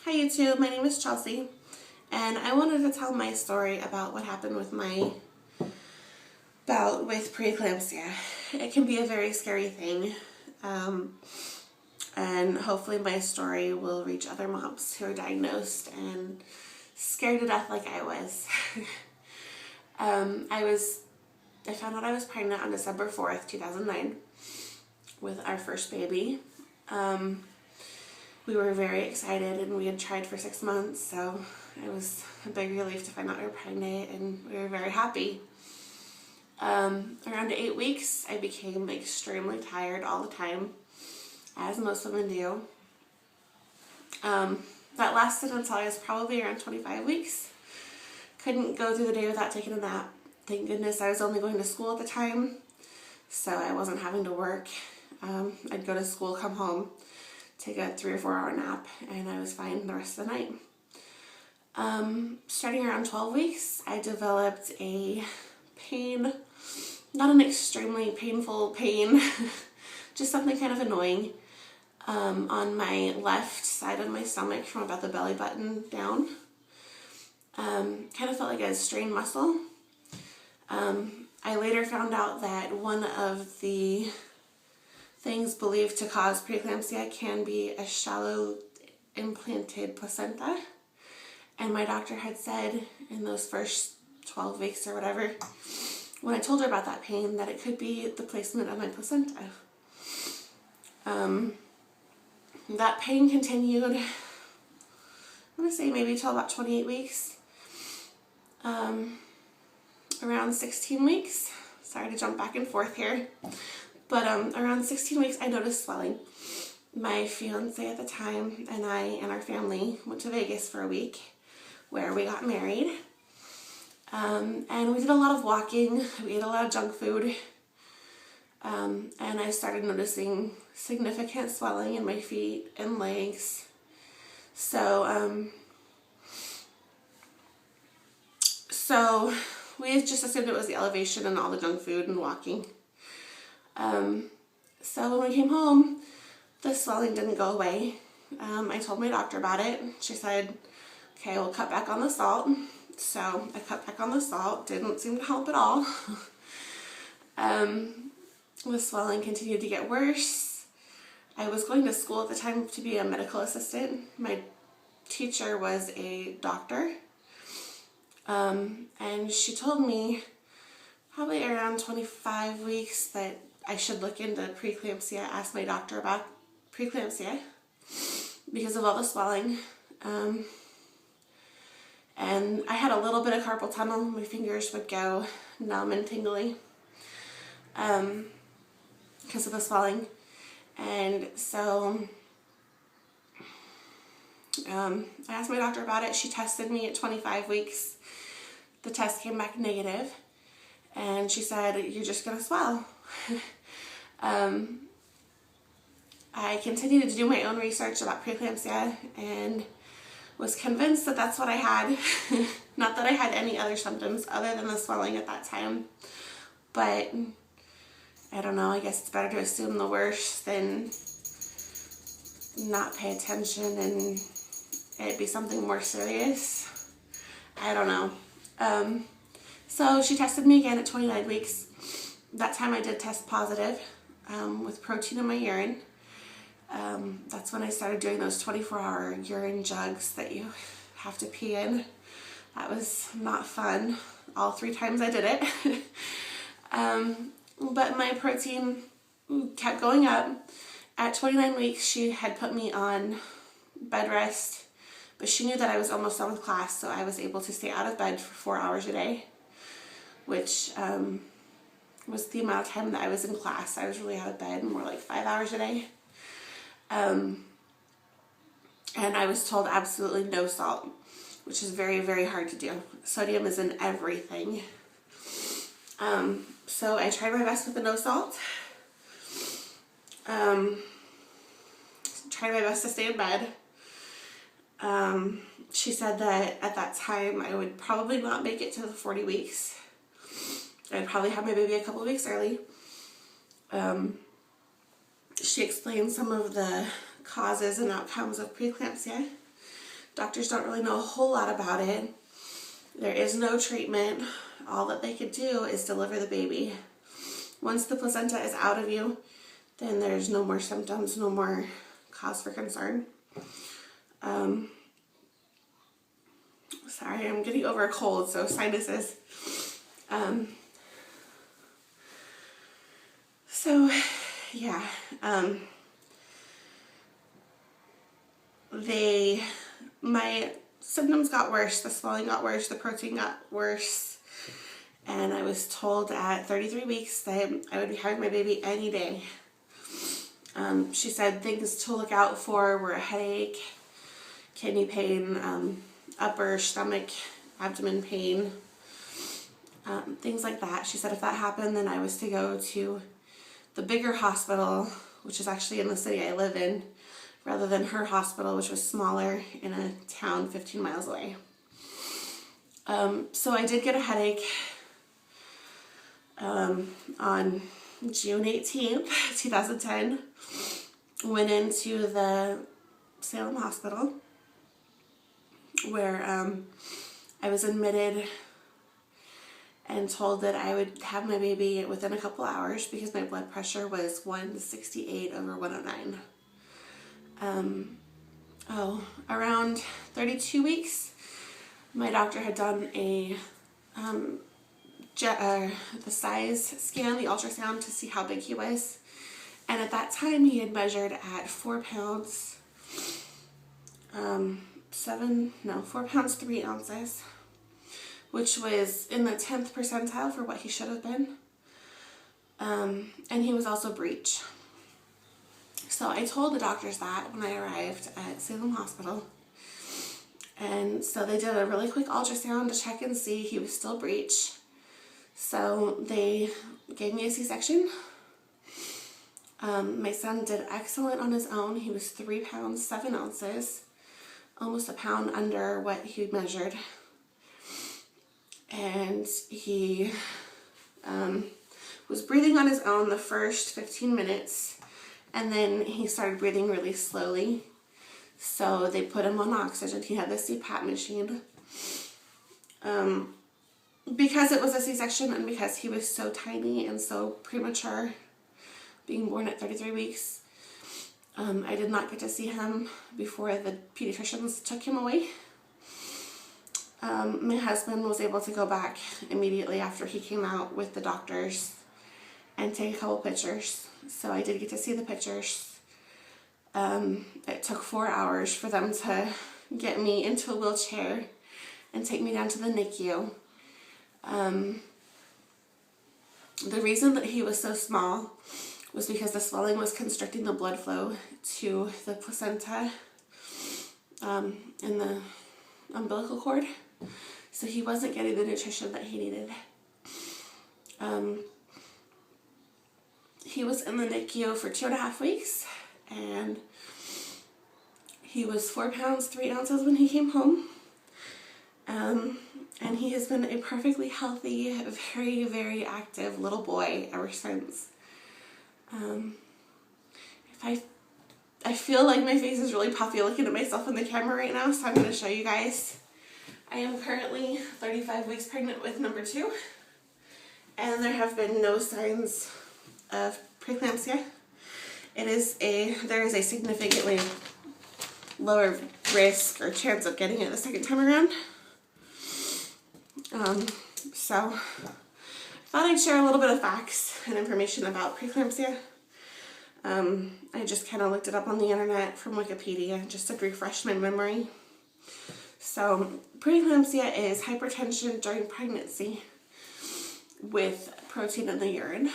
Hi YouTube, my name is Chelsea, and I wanted to tell my story about what happened with my bout with preeclampsia. It can be a very scary thing, and hopefully my story will reach other moms who are diagnosed and scared to death like I was. I found out I was pregnant on December 4th, 2009 with our first baby. We were very excited and we had tried for 6 months, so it was a big relief to find out we were pregnant, and we were very happy. Around 8 weeks, I became extremely tired all the time, as most women do. That lasted until I was probably around 25 weeks. Couldn't go through the day without taking a nap. Thank goodness I was only going to school at the time, so I wasn't having to work. I'd go to school, come home, take a 3 or 4 hour nap, and I was fine the rest of the night. Starting around 12 weeks, I developed a pain, not an extremely painful pain, just something kind of annoying, on my left side of my stomach from about the belly button down. Kind of felt like a strained muscle. I later found out that one of the things believed to cause preeclampsia can be a shallow implanted placenta, and my doctor had said in those first 12 weeks or whatever, when I told her about that pain, that it could be the placement of my placenta. That pain continued, I'm going to say maybe till about 28 weeks. Around 16 weeks, sorry to jump back and forth here, but around 16 weeks I noticed swelling. My fiance at the time and I and our family went to Vegas for a week where we got married, and we did a lot of walking, we ate a lot of junk food, and I started noticing significant swelling in my feet and legs. So we just assumed it was the elevation and all the junk food and walking. So when we came home, the swelling didn't go away. I told my doctor about it. She said, okay, we'll cut back on the salt. So I cut back on the salt. Didn't seem to help at all. The swelling continued to get worse. I was going to school at the time to be a medical assistant. My teacher was a doctor. And she told me probably around 25 weeks that I should look into preeclampsia, ask my doctor about preeclampsia because of all the swelling. And I had a little bit of carpal tunnel. My fingers would go numb and tingly because of the swelling. And so I asked my doctor about it. She tested me at 25 weeks. The test came back negative, and she said, you're just going to swell. I continued to do my own research about preeclampsia and was convinced that that's what I had. Not that I had any other symptoms other than the swelling at that time, but I don't know, I guess it's better to assume the worst than not pay attention and it be something more serious. I don't know. So she tested me again at 29 weeks. That time I did test positive with protein in my urine. That's when I started doing those 24-hour urine jugs that you have to pee in. That was not fun. All 3 times I did it. But my protein kept going up. At 29 weeks, she had put me on bed rest, but she knew that I was almost done with class, so I was able to stay out of bed for 4 hours a day, which was the amount of time that I was in class. I was really out of bed more like 5 hours a day. And I was told absolutely no salt, which is very, very hard to do. Sodium is in everything. So I tried my best with the no salt. Tried my best to stay in bed. She said that at that time I would probably not make it to the 40 weeks. I'd probably have my baby a couple of weeks early. She explained some of the causes and outcomes of preeclampsia. Doctors don't really know a whole lot about it. There is no treatment. All that they could do is deliver the baby. Once the placenta is out of you, then there's no more symptoms, no more cause for concern. Sorry, I'm getting over a cold, so sinuses. So, yeah. My symptoms got worse, the swelling got worse, the protein got worse, and I was told at 33 weeks that I would be having my baby any day. She said things to look out for were a headache, kidney pain, upper stomach, abdomen pain, things like that. She said if that happened, then I was to go to the bigger hospital, which is actually in the city I live in, rather than her hospital, which was smaller in a town 15 miles away. So I did get a headache on June 18th, 2010. Went into the Salem hospital where I was admitted and told that I would have my baby within a couple hours because my blood pressure was 168 over 109. Around 32 weeks, my doctor had done the size scan, the ultrasound, to see how big he was. And at that time, he had measured at 4 pounds, 4 pounds 3 ounces, which was in the 10th percentile for what he should have been. And he was also breech. So I told the doctors that when I arrived at Salem Hospital. And so they did a really quick ultrasound to check and see he was still breech. So they gave me a C-section. My son did excellent on his own. He was 3 pounds 7 ounces, almost a pound under what he measured. And he was breathing on his own the first 15 minutes. And then he started breathing really slowly. So they put him on oxygen. He had the CPAP machine. Because it was a C-section and because he was so tiny and so premature, being born at 33 weeks, I did not get to see him before the pediatricians took him away. My husband was able to go back immediately after he came out with the doctors and take a couple pictures. So I did get to see the pictures. It took 4 hours for them to get me into a wheelchair and take me down to the NICU. The reason that he was so small was because the swelling was constricting the blood flow to the placenta in the umbilical cord. So he wasn't getting the nutrition that he needed. He was in the NICU for 2.5 weeks, and he was 4 pounds 3 ounces when he came home. And he has been a perfectly healthy, very, very active little boy ever since. I feel like my face is really puffy looking at myself in the camera right now, so I'm going to show you guys. I am currently 35 weeks pregnant with number 2, and there have been no signs of preeclampsia. There is a significantly lower risk or chance of getting it the second time around. So I thought I'd share a little bit of facts and information about preeclampsia. I just kind of looked it up on the internet from Wikipedia just to refresh my memory. So preeclampsia is hypertension during pregnancy with protein in the urine.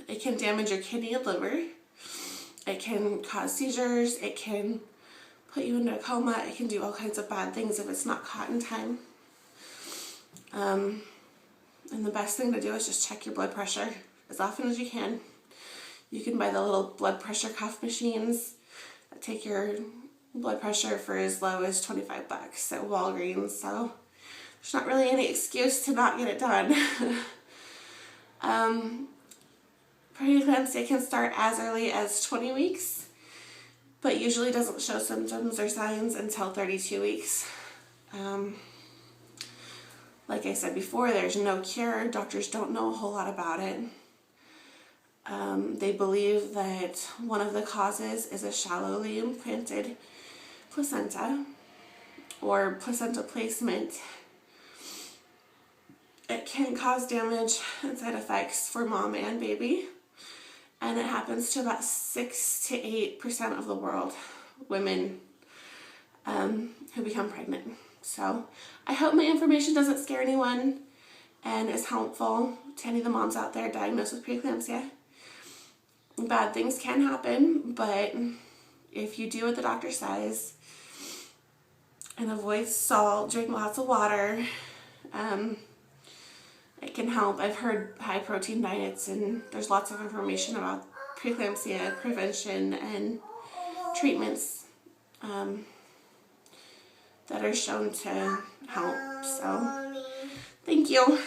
It can damage your kidney and liver. It can cause seizures. It can put you into a coma. It can do all kinds of bad things if it's not caught in time. And the best thing to do is just check your blood pressure as often as you can. You can buy the little blood pressure cuff machines that take your blood pressure for as low as $25 at Walgreens. So there's not really any excuse to not get it done. Preeclampsia can start as early as 20 weeks but usually doesn't show symptoms or signs until 32 weeks. Like I said before, there's no cure. Doctors don't know a whole lot about it. They believe that one of the causes is a shallowly implanted placenta or placenta placement. It can cause damage and side effects for mom and baby, and it happens to about 6 to 8% of the world, women who become pregnant. So I hope my information doesn't scare anyone and is helpful to any of the moms out there diagnosed with preeclampsia. Bad things can happen, but if you do what the doctor says and avoid salt, drink lots of water, it can help. I've heard high protein diets, and there's lots of information about preeclampsia prevention and treatments that are shown to help. So thank you.